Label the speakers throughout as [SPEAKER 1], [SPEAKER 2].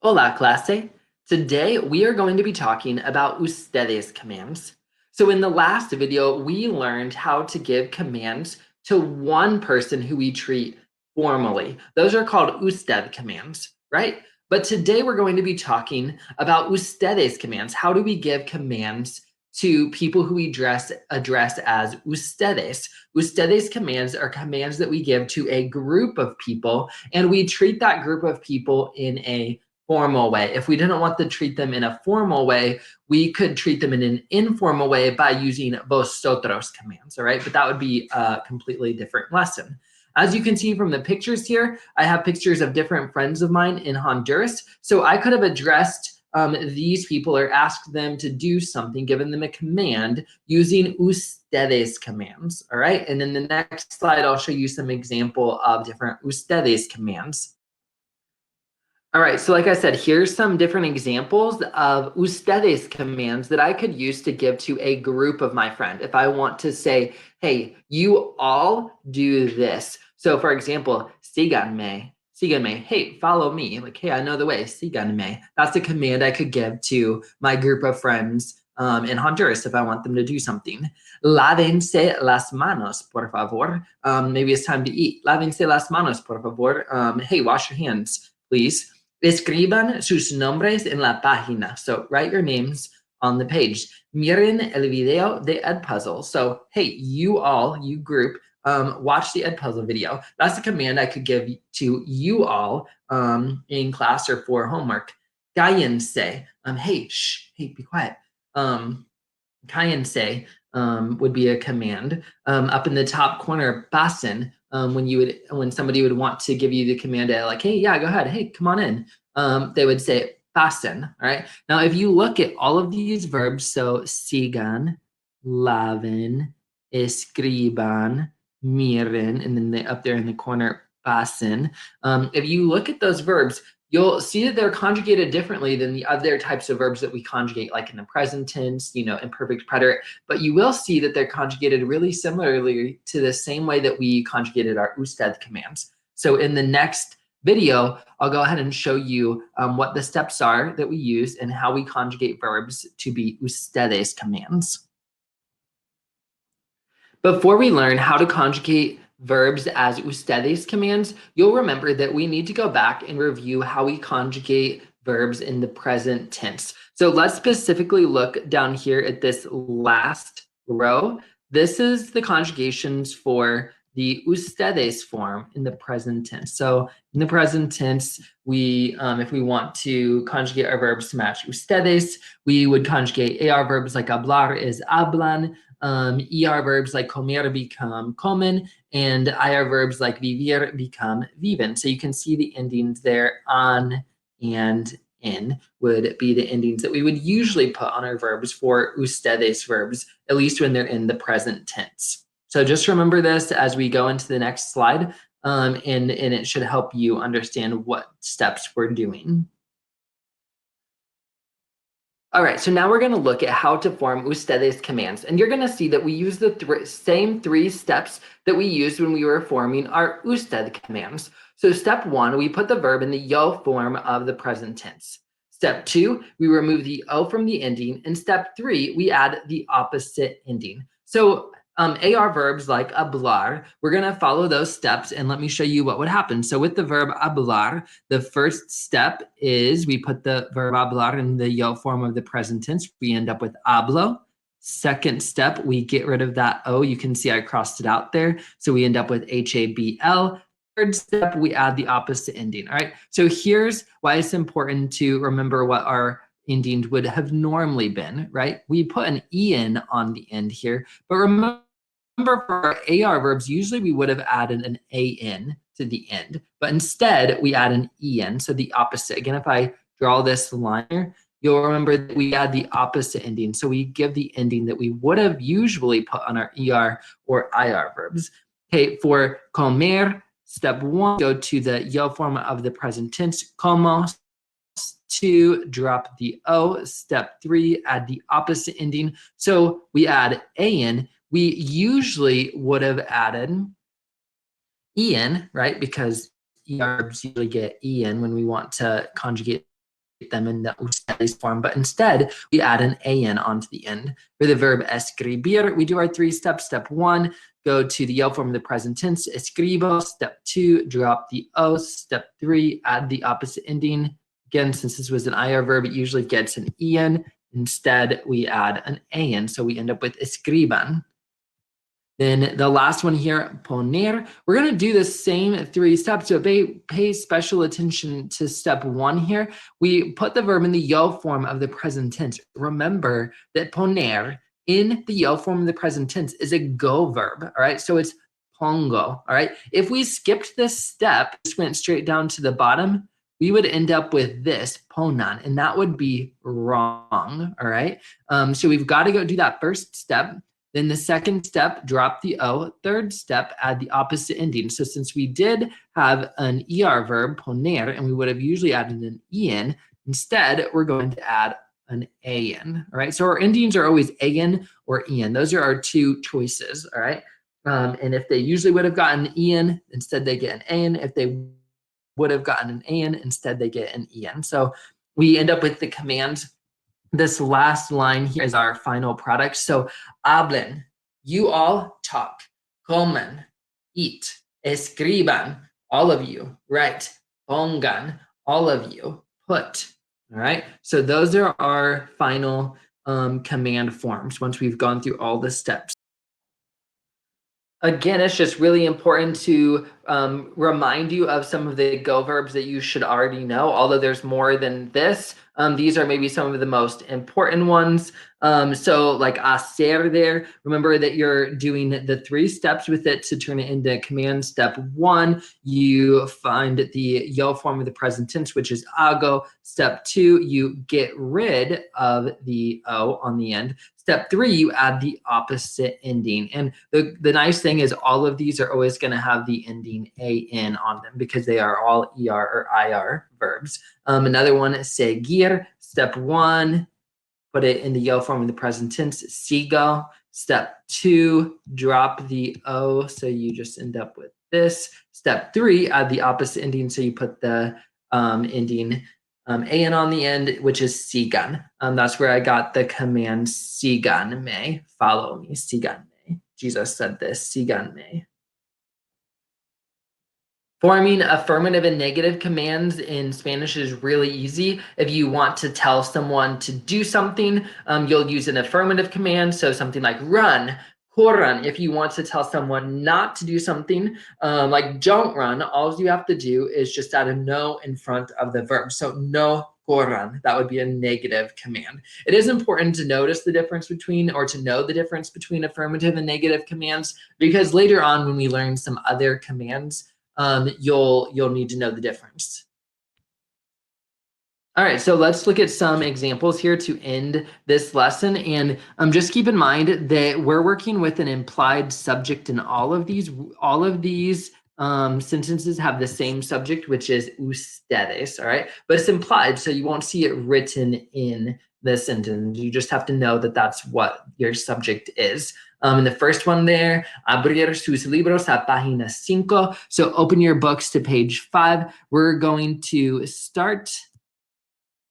[SPEAKER 1] Hola, clase. Today we are going to be talking about ustedes commands. So in the last video, we learned how to give commands to one person who we treat formally. Those are called usted commands, right? But today we're going to be talking about ustedes commands. How do we give commands to people who we address as ustedes? Ustedes commands are commands that we give to a group of people, and we treat that group of people in a formal way. If we didn't want to treat them in a formal way, we could treat them in an informal way by using vosotros commands, all right? But that would be a completely different lesson. As you can see from the pictures here, I have pictures of different friends of mine in Honduras. So I could have addressed these people or asked them to do something, given them a command using ustedes commands, all right? And in the next slide, I'll show you some example of different ustedes commands. All right, so like I said, here's some different examples of ustedes commands that I could use to give to a group of my friend. If I want to say, hey, you all do this. So for example, síganme, hey, follow me. Like, hey, I know the way, síganme. That's a command I could give to my group of friends in Honduras if I want them to do something. Lávense las manos, por favor. Maybe it's time to eat. Lávense las manos, por favor. Hey, wash your hands, please. Escriban sus nombres en la página. So write your names on the page. Miren el video de Edpuzzle. So, hey, you all, you group, watch the Edpuzzle video. That's a command I could give to you all in class or for homework. Cállense. Hey, shh, hey, be quiet. Cállense would be a command. Up in the top corner, pasen, when somebody would want to give you the command like, hey, yeah, go ahead, hey, come on in. They would say pasen, all right? Now, if you look at all of these verbs, so sigan, laven, escriban, miren, and then up there in the corner, pasen. If you look at those verbs, you'll see that they're conjugated differently than the other types of verbs that we conjugate, like in the present tense, imperfect preterite. But you will see that they're conjugated really similarly to the same way that we conjugated our usted commands. So in the next video, I'll go ahead and show you what the steps are that we use and how we conjugate verbs to be ustedes commands. Before we learn how to conjugate verbs as ustedes commands, you'll remember that we need to go back and review how we conjugate verbs in the present tense. So let's specifically look down here at this last row. This is the conjugations for the ustedes form in the present tense. So in the present tense, we, if we want to conjugate our verbs to match ustedes, we would conjugate AR verbs like hablar is hablan, ER verbs like comer become comen, and IR verbs like vivir become viven. So you can see the endings there, on and in would be the endings that we would usually put on our verbs for ustedes verbs, at least when they're in the present tense. So just remember this as we go into the next slide, and it should help you understand what steps we're doing. All right, so now we're going to look at how to form ustedes commands. And you're going to see that we use the same three steps that we used when we were forming our usted commands. So step one, we put the verb in the yo form of the present tense. Step two, we remove the o from the ending. And step three, we add the opposite ending. So AR verbs like hablar, we're going to follow those steps, and let me show you what would happen. So with the verb hablar, the first step is we put the verb hablar in the yo form of the present tense. We end up with hablo. Second step, we get rid of that O. You can see I crossed it out there. So we end up with habl. Third step, we add the opposite ending. All right. So here's why it's important to remember what our endings would have normally been, right? We put an en on the end here, but remember for our AR verbs, usually we would have added an AN to the end, but instead we add an EN, so the opposite. Again, if I draw this line here, you'll remember that we add the opposite ending. So we give the ending that we would have usually put on our ER or IR verbs. Okay, for comer, step one, go to the yo form of the present tense, como. Two, drop the O. Step three, add the opposite ending. So we add AN. We usually would have added EN, right? Because ER verbs usually get EN when we want to conjugate them in the ustedes form, but instead we add an an onto the end. For the verb escribir, we do our 3 steps. Step 1, go to the yo form of the present tense, escribo. Step 2, drop the o. Step 3, add the opposite ending. Again, since this was an IR verb, it usually gets an en. Instead, we add an an, so we end up with escriban. Then the last one here, poner, we're going to do the same 3 steps, so pay special attention to step 1 here. We put the verb in the yo form of the present tense. Remember that poner in the yo form of the present tense is a go verb, all right? So it's pongo, all right? If we skipped this step, just went straight down to the bottom, we would end up with this, ponan, and that would be wrong, all right? So we've got to go do that first step. Then the second step, drop the O. Third step, add the opposite ending. So since we did have an ER verb, poner, and we would have usually added an en, instead we're going to add an an, all right? So our endings are always an or en. Those are our 2 choices, all right? And if they usually would have gotten an en, instead they get an an. If they would have gotten an an, instead they get an en. So we end up with the command. This last line here is our final product. So hablen, you all talk. Coman, eat. Escriban, all of you, write. Pongan, all of you, put. All right, so those are our final command forms once we've gone through all the steps. Again, it's just really important to remind you of some of the go verbs that you should already know, although there's more than this. These are maybe some of the most important ones. So like hacer there, remember that you're doing the 3 steps with it to turn it into command. Step 1, you find the yo form of the present tense, which is hago. Step 2, you get rid of the o on the end. Step 3, you add the opposite ending. And the nice thing is all of these are always going to have the ending an on them because they are all er or ir verbs. Another one is seguir. Step 1, put it in the yo form of the present tense, sigo. Step 2, drop the o, so you just end up with this. Step 3, add the opposite ending, so you put the ending an on the end, which is sigan. That's where I got the command sigan me, follow me, sigan me. Jesus said this, sigan me. Forming affirmative and negative commands in Spanish is really easy. If you want to tell someone to do something, you'll use an affirmative command. So something like run, corran. If you want to tell someone not to do something, like don't run, all you have to do is just add a no in front of the verb. So no corran, that would be a negative command. It is important to notice the difference between, or to know the difference between affirmative and negative commands, because later on when we learn some other commands, you'll need to know the difference. All right, so let's look at some examples here to end this lesson. And just keep in mind that we're working with an implied subject in all of these. All of these sentences have the same subject, which is ustedes, all right? But it's implied, so you won't see it written in the sentence. You just have to know that that's what your subject is. In the first one there, abrir sus libros a página 5. So open your books to page 5. We're going to start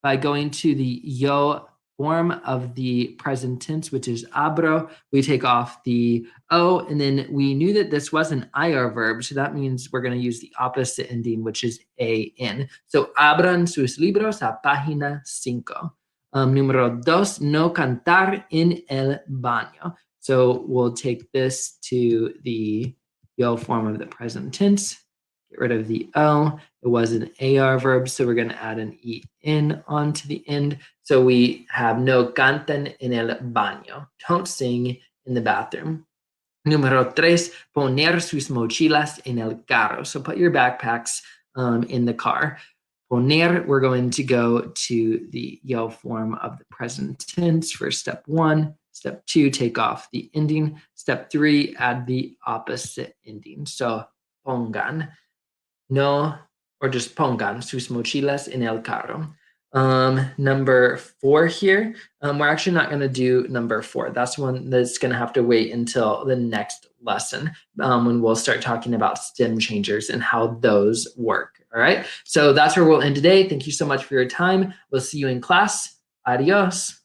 [SPEAKER 1] by going to the yo form of the present tense, which is abro. We take off the o, and then we knew that this was an ir verb, so that means we're going to use the opposite ending, which is an. So abran sus libros a página 5. Número 2, no cantar en el baño. So we'll take this to the yo form of the present tense, get rid of the o. It was an AR verb, so we're going to add an en onto the end. So we have no cantan en el baño. Don't sing in the bathroom. Número 3, poner sus mochilas en el carro. So put your backpacks in the car. Poner, we're going to go to the yo form of the present tense for step 1. Step 2, take off the ending. Step 3, add the opposite ending. So pongan, no, or just pongan sus mochilas en el carro. Number 4 here, we're actually not going to do number 4. That's one that's going to have to wait until the next lesson when we'll start talking about stem changers and how those work. All right, so that's where we'll end today. Thank you so much for your time. We'll see you in class. Adios.